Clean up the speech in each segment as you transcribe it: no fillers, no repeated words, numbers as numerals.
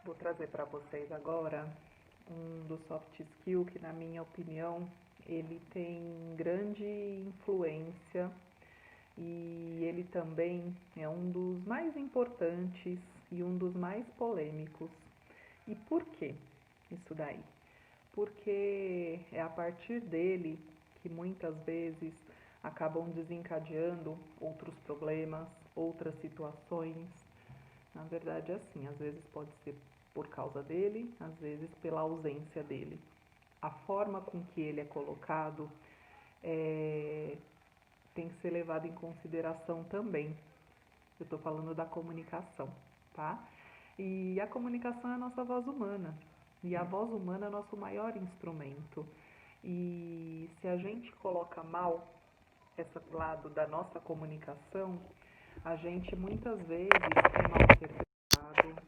Vou trazer para vocês agora um dos soft skills que, na minha opinião, ele tem grande influência e ele também é um dos mais importantes e um dos mais polêmicos. E por que isso daí? Porque é a partir dele que muitas vezes acabam desencadeando outros problemas, outras situações. Na verdade, é assim, às vezes pode ser por causa dele, às vezes pela ausência dele. A forma com que ele é colocado tem que ser levada em consideração também. Eu estou falando da comunicação, tá? E a comunicação é a nossa voz humana. E a voz humana é o nosso maior instrumento. E se a gente coloca mal esse lado da nossa comunicação, a gente muitas vezes é mal interpretado,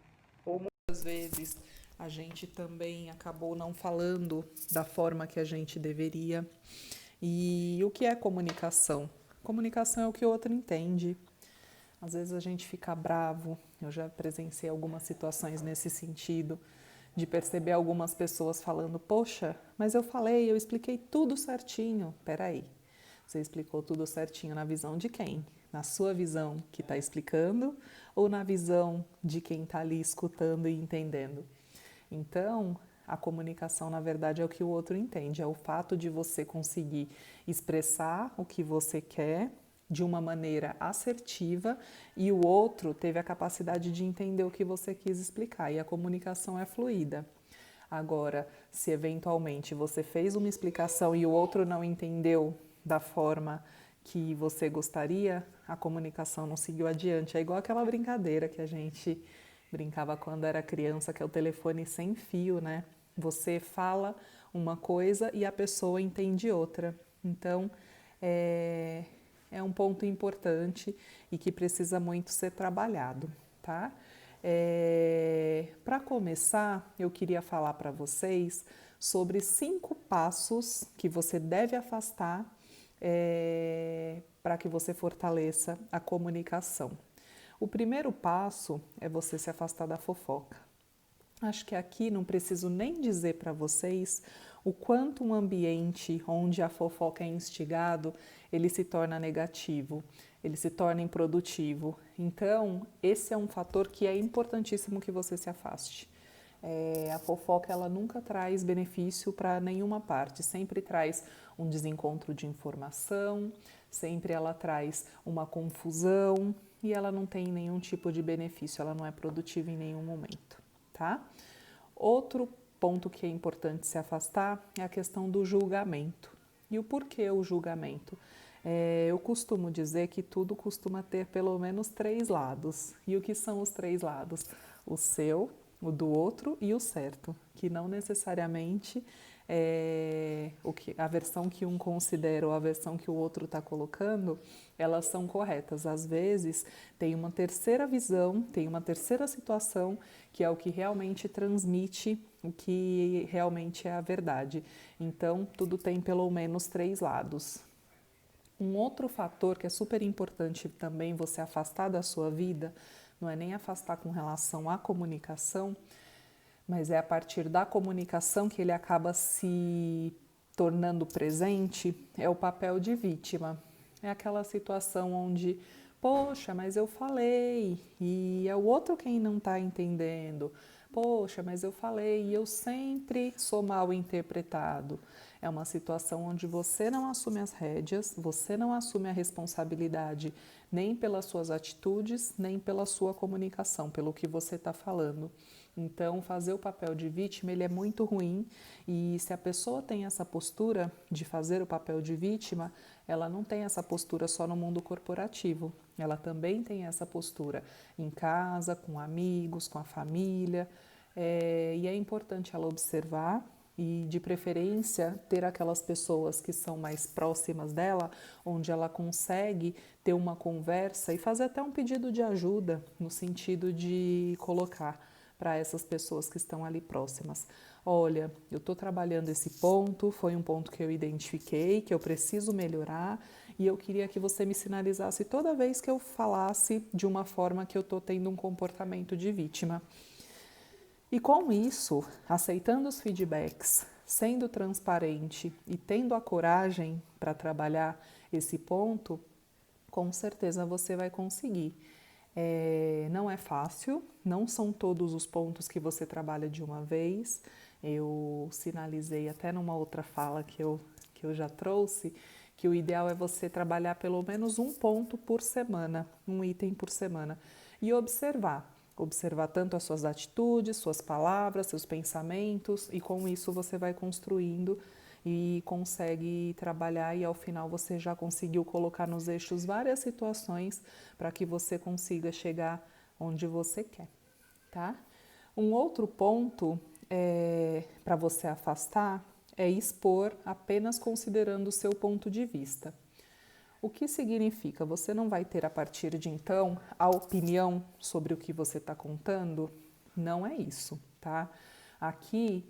ou muitas vezes a gente também acabou não falando da forma que a gente deveria. E o que é comunicação? Comunicação é o que o outro entende. Às vezes a gente fica bravo, eu já presenciei algumas situações nesse sentido, de perceber algumas pessoas falando, poxa, mas eu falei, eu expliquei tudo certinho. Peraí, você explicou tudo certinho na visão de quem? Na sua visão que está explicando ou na visão de quem está ali escutando e entendendo? Então, a comunicação, na verdade, é o que o outro entende, é o fato de você conseguir expressar o que você quer de uma maneira assertiva e o outro teve a capacidade de entender o que você quis explicar, e a comunicação é fluida. Agora, se eventualmente você fez uma explicação e o outro não entendeu da forma que você gostaria, a comunicação não seguiu adiante. É igual aquela brincadeira que a gente brincava quando era criança, que é o telefone sem fio, né? Você fala uma coisa e a pessoa entende outra. Então, é um ponto importante e que precisa muito ser trabalhado, tá? Para começar, eu queria falar para vocês sobre 5 passos que você deve afastar para que você fortaleça a comunicação. O primeiro passo é você se afastar da fofoca. Acho que aqui não preciso nem dizer para vocês o quanto um ambiente onde a fofoca é instigado, ele se torna negativo, ele se torna improdutivo. Então, esse é um fator que é importantíssimo que você se afaste. A fofoca ela nunca traz benefício para nenhuma parte, sempre traz um desencontro de informação, sempre ela traz uma confusão e ela não tem nenhum tipo de benefício, ela não é produtiva em nenhum momento, tá? Outro ponto que é importante se afastar é a questão do julgamento. E o porquê o julgamento? Eu costumo dizer que tudo costuma ter pelo menos 3 lados. E o que são os 3 lados? O seu, o do outro e o certo, que não necessariamente a versão que um considera ou a versão que o outro está colocando, elas são corretas. Às vezes tem uma terceira visão, tem uma terceira situação que é o que realmente transmite o que realmente é a verdade. Então, tudo tem pelo menos 3 lados. Um outro fator que é super importante também você afastar da sua vida, não é nem afastar com relação à comunicação, mas é a partir da comunicação que ele acaba se tornando presente, é o papel de vítima. É aquela situação onde, poxa, mas eu falei e é o outro quem não está entendendo. Poxa, mas eu falei e eu sempre sou mal interpretado. É uma situação onde você não assume as rédeas, você não assume a responsabilidade nem pelas suas atitudes, nem pela sua comunicação, pelo que você está falando. Então, fazer o papel de vítima, ele é muito ruim e se a pessoa tem essa postura de fazer o papel de vítima, ela não tem essa postura só no mundo corporativo, ela também tem essa postura em casa, com amigos, com a família, e é importante ela observar e, de preferência, ter aquelas pessoas que são mais próximas dela, onde ela consegue ter uma conversa e fazer até um pedido de ajuda, no sentido de colocar para essas pessoas que estão ali próximas. Olha, eu estou trabalhando esse ponto, foi um ponto que eu identifiquei, que eu preciso melhorar e eu queria que você me sinalizasse toda vez que eu falasse de uma forma que eu estou tendo um comportamento de vítima. E com isso, aceitando os feedbacks, sendo transparente e tendo a coragem para trabalhar esse ponto, com certeza você vai conseguir. Não é fácil, não são todos os pontos que você trabalha de uma vez. Eu sinalizei até numa outra fala que eu já trouxe, que o ideal é você trabalhar pelo menos um ponto por semana, um item por semana, e observar tanto as suas atitudes, suas palavras, seus pensamentos, e com isso você vai construindo e consegue trabalhar, e ao final você já conseguiu colocar nos eixos várias situações para que você consiga chegar onde você quer, tá? Um outro ponto para você afastar é expor apenas considerando o seu ponto de vista. O que significa? Você não vai ter a partir de então a opinião sobre o que você está contando? Não é isso, tá? Aqui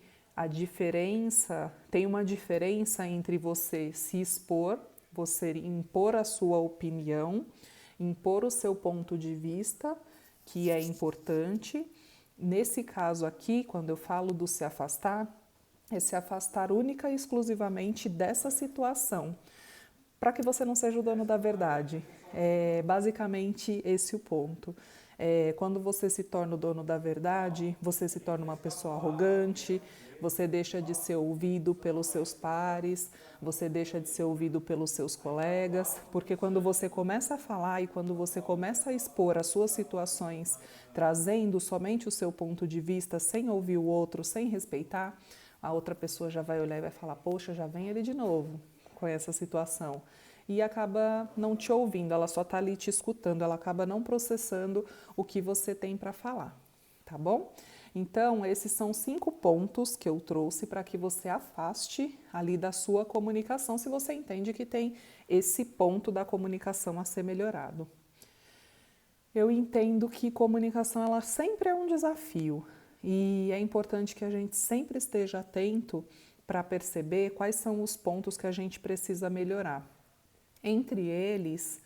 tem uma diferença entre você se expor, você impor a sua opinião, impor o seu ponto de vista, que é importante. Nesse caso aqui, quando eu falo do se afastar, é se afastar única e exclusivamente dessa situação, para que você não seja o dono da verdade. É basicamente esse o ponto. Quando você se torna o dono da verdade, você se torna uma pessoa arrogante, você deixa de ser ouvido pelos seus pares, você deixa de ser ouvido pelos seus colegas, porque quando você começa a falar e quando você começa a expor as suas situações, trazendo somente o seu ponto de vista, sem ouvir o outro, sem respeitar, a outra pessoa já vai olhar e vai falar, poxa, já vem ele de novo com essa situação. E acaba não te ouvindo, ela só está ali te escutando, ela acaba não processando o que você tem para falar, tá bom? Então, esses são 5 pontos que eu trouxe para que você afaste ali da sua comunicação, se você entende que tem esse ponto da comunicação a ser melhorado. Eu entendo que comunicação ela sempre é um desafio e é importante que a gente sempre esteja atento para perceber quais são os pontos que a gente precisa melhorar. Entre eles,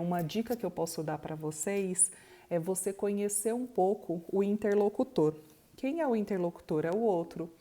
uma dica que eu posso dar para vocês é você conhecer um pouco o interlocutor. Quem é o interlocutor? É o outro.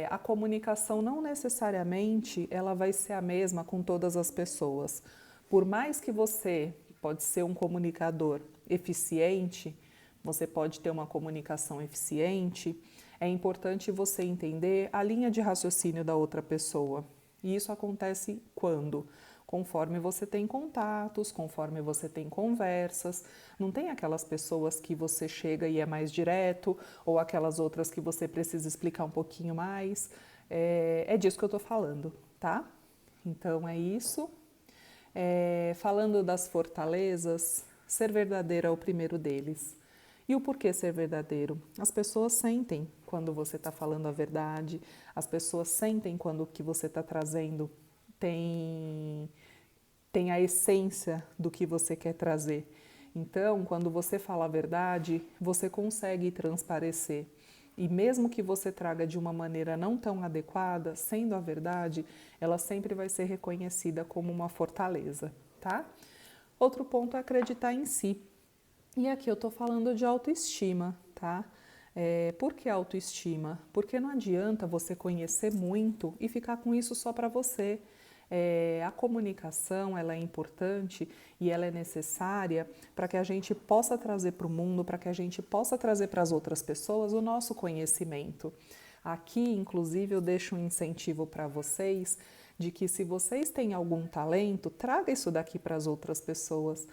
A comunicação não necessariamente ela vai ser a mesma com todas as pessoas. Por mais que você pode ser um comunicador eficiente, você pode ter uma comunicação eficiente, é importante você entender a linha de raciocínio da outra pessoa. E isso acontece quando? Conforme você tem contatos, conforme você tem conversas. Não tem aquelas pessoas que você chega e é mais direto, ou aquelas outras que você precisa explicar um pouquinho mais. É disso que eu estou falando, tá? Então é isso. Falando das fortalezas, ser verdadeiro é o primeiro deles. E o porquê ser verdadeiro? As pessoas sentem quando você está falando a verdade, as pessoas sentem quando o que você está trazendo tem a essência do que você quer trazer. Então, quando você fala a verdade, você consegue transparecer. E mesmo que você traga de uma maneira não tão adequada, sendo a verdade, ela sempre vai ser reconhecida como uma fortaleza, tá? Outro ponto é acreditar em si. E aqui eu estou falando de autoestima, tá? Por que autoestima? Porque não adianta você conhecer muito e ficar com isso só para você. A comunicação ela é importante e ela é necessária para que a gente possa trazer para o mundo, para que a gente possa trazer para as outras pessoas o nosso conhecimento. Aqui, inclusive, eu deixo um incentivo para vocês de que se vocês têm algum talento, traga isso daqui para as outras pessoas.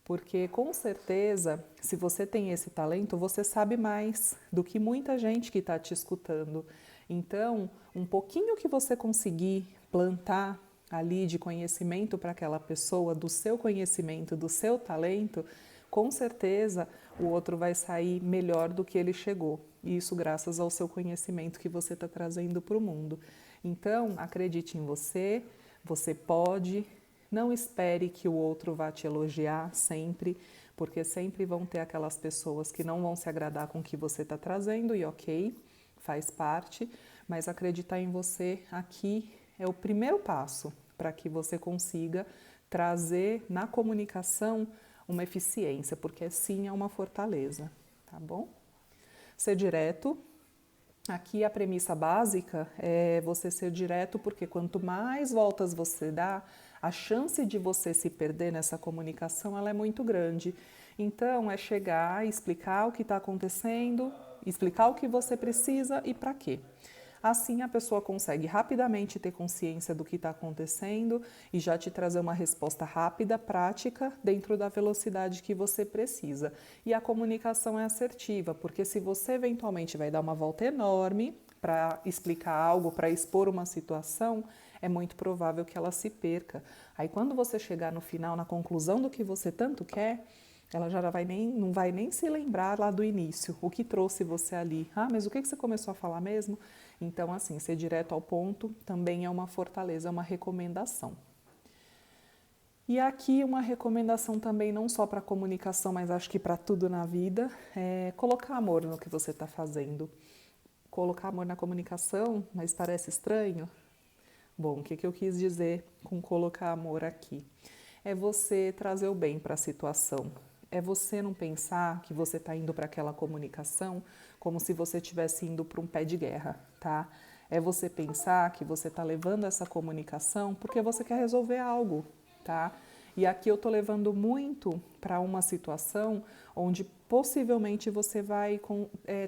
Porque com certeza, se você tem esse talento, você sabe mais do que muita gente que está te escutando. Então, um pouquinho que você conseguir plantar ali de conhecimento para aquela pessoa, do seu conhecimento, do seu talento, com certeza o outro vai sair melhor do que ele chegou. E isso graças ao seu conhecimento que você está trazendo para o mundo. Então, acredite em você, você pode. Não espere que o outro vá te elogiar sempre, porque sempre vão ter aquelas pessoas que não vão se agradar com o que você está trazendo, e ok, faz parte, mas acreditar em você aqui é o primeiro passo para que você consiga trazer na comunicação uma eficiência, porque sim é uma fortaleza, tá bom? Ser direto. Aqui a premissa básica é você ser direto, porque quanto mais voltas você dá, a chance de você se perder nessa comunicação ela é muito grande. Então é chegar e explicar o que está acontecendo, explicar o que você precisa e para quê. Assim a pessoa consegue rapidamente ter consciência do que está acontecendo e já te trazer uma resposta rápida, prática, dentro da velocidade que você precisa. E a comunicação é assertiva, porque se você eventualmente vai dar uma volta enorme para explicar algo, para expor uma situação, é muito provável que ela se perca. Aí quando você chegar no final, na conclusão do que você tanto quer, ela já não vai nem se lembrar lá do início, o que trouxe você ali. Ah, mas o que você começou a falar mesmo? Então, assim, ser direto ao ponto também é uma fortaleza, é uma recomendação. E aqui uma recomendação também, não só para comunicação, mas acho que para tudo na vida, é colocar amor no que você está fazendo. Colocar amor na comunicação, mas parece estranho? Bom, o que eu quis dizer com colocar amor aqui? É você trazer o bem para a situação. É você não pensar que você está indo para aquela comunicação como se você estivesse indo para um pé de guerra, tá? É você pensar que você está levando essa comunicação porque você quer resolver algo, tá? E aqui eu estou levando muito para uma situação onde possivelmente você vai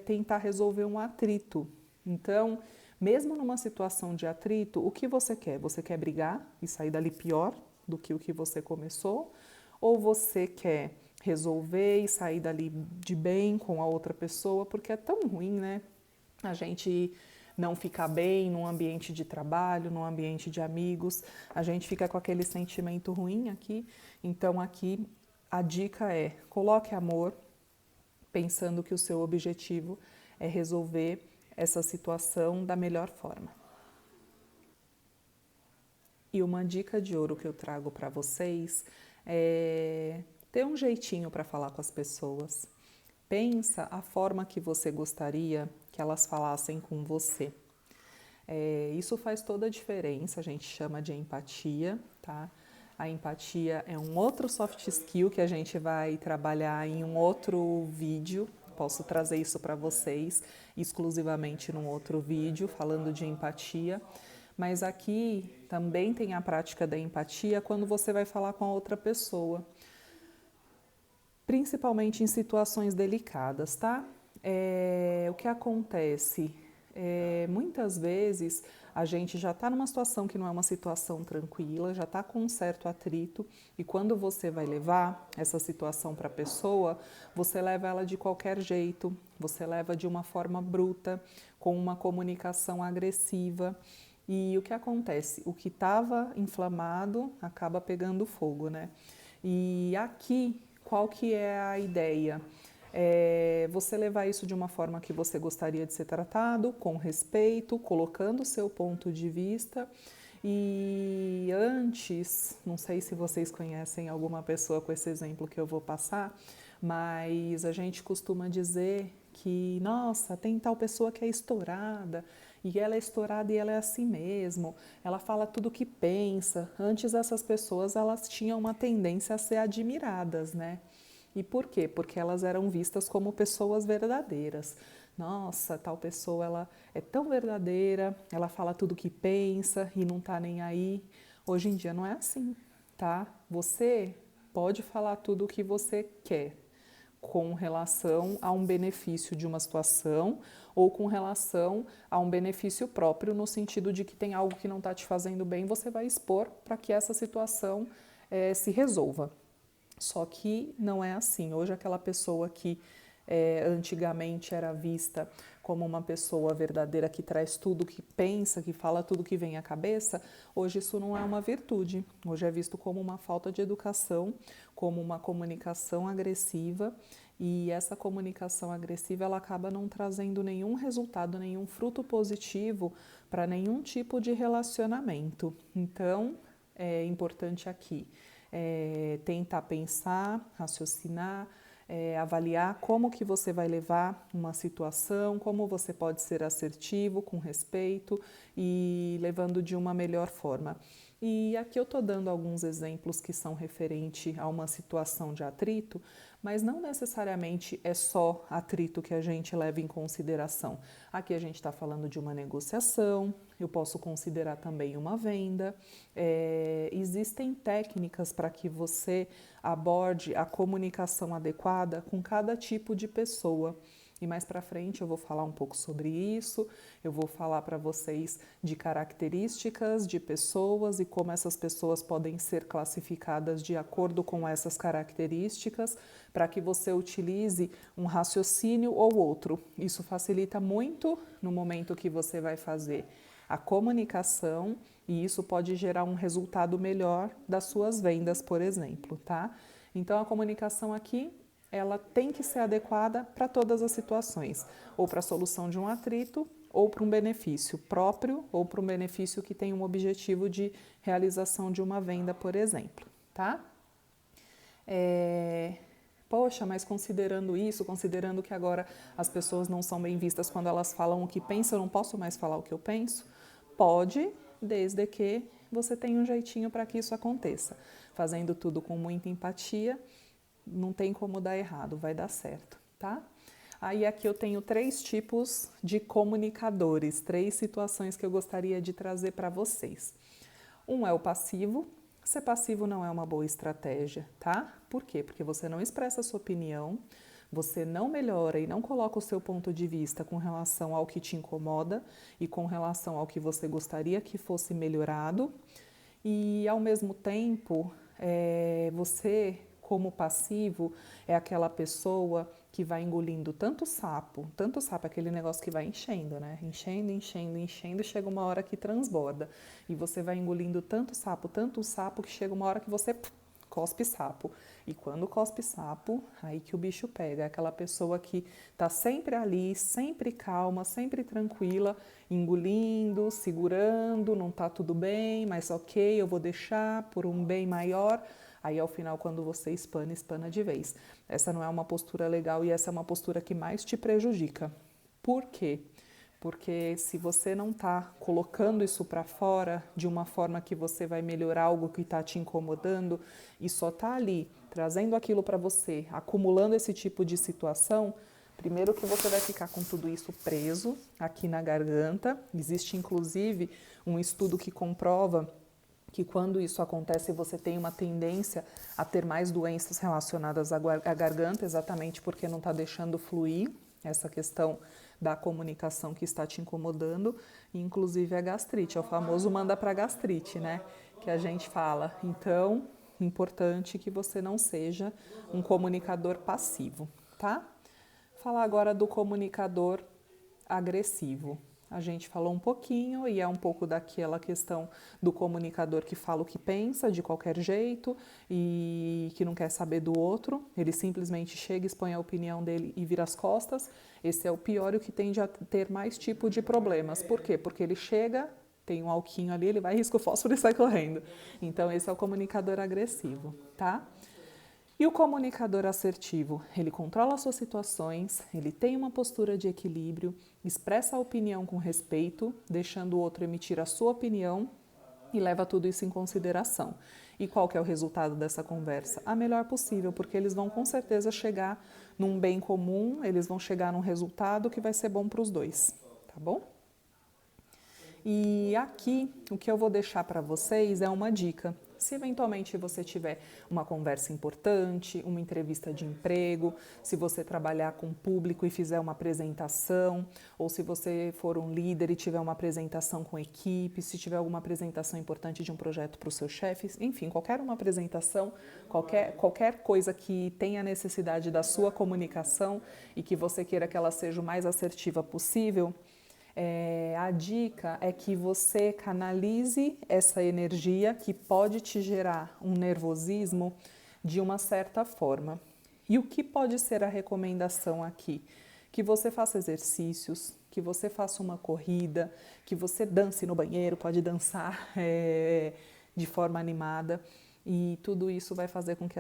tentar resolver um atrito. Então, mesmo numa situação de atrito, o que você quer? Você quer brigar e sair dali pior do que o que você começou? Ou você quer resolver e sair dali de bem com a outra pessoa? Porque é tão ruim, né? A gente não ficar bem num ambiente de trabalho, num ambiente de amigos, a gente fica com aquele sentimento ruim aqui. Então aqui a dica é: coloque amor, pensando que o seu objetivo é resolver essa situação da melhor forma. E uma dica de ouro que eu trago para vocês é ter um jeitinho para falar com as pessoas. Pensa a forma que você gostaria que elas falassem com você. Isso faz toda a diferença, a gente chama de empatia, tá? A empatia é um outro soft skill que a gente vai trabalhar em um outro vídeo. Posso trazer isso para vocês exclusivamente num outro vídeo falando de empatia. Mas aqui também tem a prática da empatia quando você vai falar com a outra pessoa, principalmente em situações delicadas, tá? O que acontece? Muitas vezes a gente já está numa situação que não é uma situação tranquila, já está com um certo atrito, e quando você vai levar essa situação para a pessoa, você leva ela de qualquer jeito, você leva de uma forma bruta, com uma comunicação agressiva. E o que acontece? O que estava inflamado acaba pegando fogo, né? E aqui, qual que é a ideia? Você levar isso de uma forma que você gostaria de ser tratado, com respeito, colocando o seu ponto de vista. E antes, não sei se vocês conhecem alguma pessoa com esse exemplo que eu vou passar, mas a gente costuma dizer que, nossa, tem tal pessoa que é estourada, e ela é estourada e ela é assim mesmo, ela fala tudo o que pensa. Antes essas pessoas, elas tinham uma tendência a ser admiradas, né? E por quê? Porque elas eram vistas como pessoas verdadeiras. Nossa, tal pessoa, ela é tão verdadeira, ela fala tudo o que pensa e não tá nem aí. Hoje em dia não é assim, tá? Você pode falar tudo o que você quer com relação a um benefício de uma situação ou com relação a um benefício próprio, no sentido de que tem algo que não está te fazendo bem, você vai expor para que essa situação se resolva. Só que não é assim. Hoje aquela pessoa que antigamente era vista como uma pessoa verdadeira que traz tudo que pensa, que fala tudo que vem à cabeça, hoje isso não é uma virtude. Hoje é visto como uma falta de educação, como uma comunicação agressiva, e essa comunicação agressiva ela acaba não trazendo nenhum resultado, nenhum fruto positivo para nenhum tipo de relacionamento. Então, é importante aqui tentar pensar, raciocinar, avaliar como que você vai levar uma situação, como você pode ser assertivo, com respeito e levando de uma melhor forma. E aqui eu estou dando alguns exemplos que são referentes a uma situação de atrito, mas não necessariamente é só atrito que a gente leva em consideração. Aqui a gente está falando de uma negociação, eu posso considerar também uma venda. Existem técnicas para que você aborde a comunicação adequada com cada tipo de pessoa. E mais para frente eu vou falar um pouco sobre isso, eu vou falar para vocês de características de pessoas e como essas pessoas podem ser classificadas de acordo com essas características, para que você utilize um raciocínio ou outro. Isso facilita muito no momento que você vai fazer a comunicação e isso pode gerar um resultado melhor das suas vendas, por exemplo, tá? Então a comunicação aqui ela tem que ser adequada para todas as situações, ou para a solução de um atrito, ou para um benefício próprio, ou para um benefício que tem um objetivo de realização de uma venda, por exemplo, tá? Poxa, mas considerando isso, considerando que agora as pessoas não são bem vistas quando elas falam o que pensam, eu não posso mais falar o que eu penso? Pode, desde que você tenha um jeitinho para que isso aconteça, fazendo tudo com muita empatia. Não tem como dar errado, vai dar certo, tá? Aí aqui eu tenho 3 tipos de comunicadores, 3 situações que eu gostaria de trazer para vocês. Um é o passivo. Ser passivo não é uma boa estratégia, tá? Por quê? Porque você não expressa a sua opinião, você não melhora e não coloca o seu ponto de vista com relação ao que te incomoda e com relação ao que você gostaria que fosse melhorado. E ao mesmo tempo, você como passivo é aquela pessoa que vai engolindo tanto sapo, aquele negócio que vai enchendo, né? Enchendo, enchendo, enchendo, chega uma hora que transborda. E você vai engolindo tanto sapo, que chega uma hora que você cospe sapo. E quando cospe sapo, aí que o bicho pega. É aquela pessoa que tá sempre ali, sempre calma, sempre tranquila, engolindo, segurando, não tá tudo bem, mas ok, eu vou deixar por um bem maior. Aí, ao final, quando você espana de vez. Essa não é uma postura legal e essa é uma postura que mais te prejudica. Por quê? Porque se você não está colocando isso para fora de uma forma que você vai melhorar algo que está te incomodando e só está ali trazendo aquilo para você, acumulando esse tipo de situação, primeiro que você vai ficar com tudo isso preso aqui na garganta. Existe, inclusive, um estudo que comprova que quando isso acontece você tem uma tendência a ter mais doenças relacionadas à garganta, exatamente porque não está deixando fluir essa questão da comunicação que está te incomodando, inclusive a gastrite, é o famoso manda para gastrite, né? Que a gente fala. Então, importante que você não seja um comunicador passivo, tá? Falar agora do comunicador agressivo. A gente falou um pouquinho e é um pouco daquela questão do comunicador que fala o que pensa de qualquer jeito e que não quer saber do outro. Ele simplesmente chega, expõe a opinião dele e vira as costas. Esse é o pior e o que tende a ter mais tipo de problemas. Por quê? Porque ele chega, tem um alquinho ali, ele vai, risca o fósforo e sai correndo. Então esse é o comunicador agressivo, tá? E o comunicador assertivo, ele controla suas situações, ele tem uma postura de equilíbrio, expressa a opinião com respeito, deixando o outro emitir a sua opinião e leva tudo isso em consideração. E qual que é o resultado dessa conversa? A melhor possível, porque eles vão com certeza chegar num bem comum, eles vão chegar num resultado que vai ser bom para os dois, tá bom? E aqui, o que eu vou deixar para vocês é uma dica. Se eventualmente você tiver uma conversa importante, uma entrevista de emprego, se você trabalhar com público e fizer uma apresentação, ou se você for um líder e tiver uma apresentação com equipe, se tiver alguma apresentação importante de um projeto para os seus chefes, enfim, qualquer uma apresentação, qualquer coisa que tenha necessidade da sua comunicação e que você queira que ela seja o mais assertiva possível, a dica é que você canalize essa energia que pode te gerar um nervosismo de uma certa forma. E o que pode ser a recomendação aqui? Que você faça exercícios, que você faça uma corrida, que você dance no banheiro, pode dançar de forma animada, E tudo isso vai fazer com que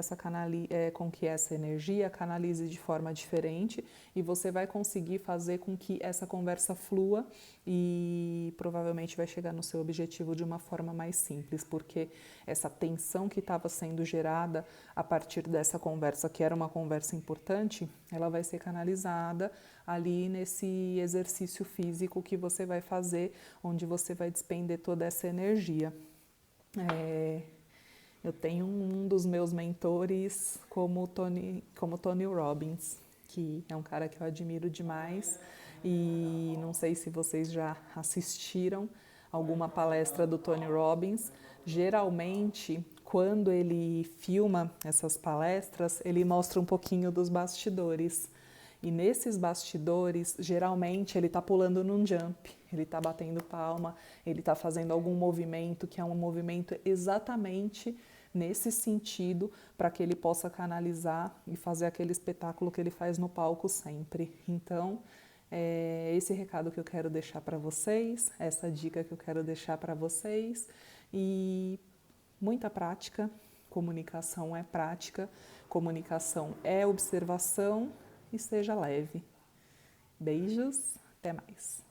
essa energia canalize de forma diferente e você vai conseguir fazer com que essa conversa flua e provavelmente vai chegar no seu objetivo de uma forma mais simples, porque essa tensão que estava sendo gerada a partir dessa conversa, que era uma conversa importante, ela vai ser canalizada ali nesse exercício físico que você vai fazer, onde você vai despender toda essa energia. Eu tenho um dos meus mentores como Tony Robbins, que é um cara que eu admiro demais e não sei se vocês já assistiram alguma palestra do Tony Robbins. Geralmente, quando ele filma essas palestras, ele mostra um pouquinho dos bastidores. E nesses bastidores, geralmente ele está pulando num jump, ele está batendo palma, ele está fazendo algum movimento que é um movimento exatamente nesse sentido, para que ele possa canalizar e fazer aquele espetáculo que ele faz no palco sempre. Então, é esse recado que eu quero deixar para vocês, essa dica que eu quero deixar para vocês e muita prática. Comunicação é prática, comunicação é observação e seja leve. Beijos, até mais.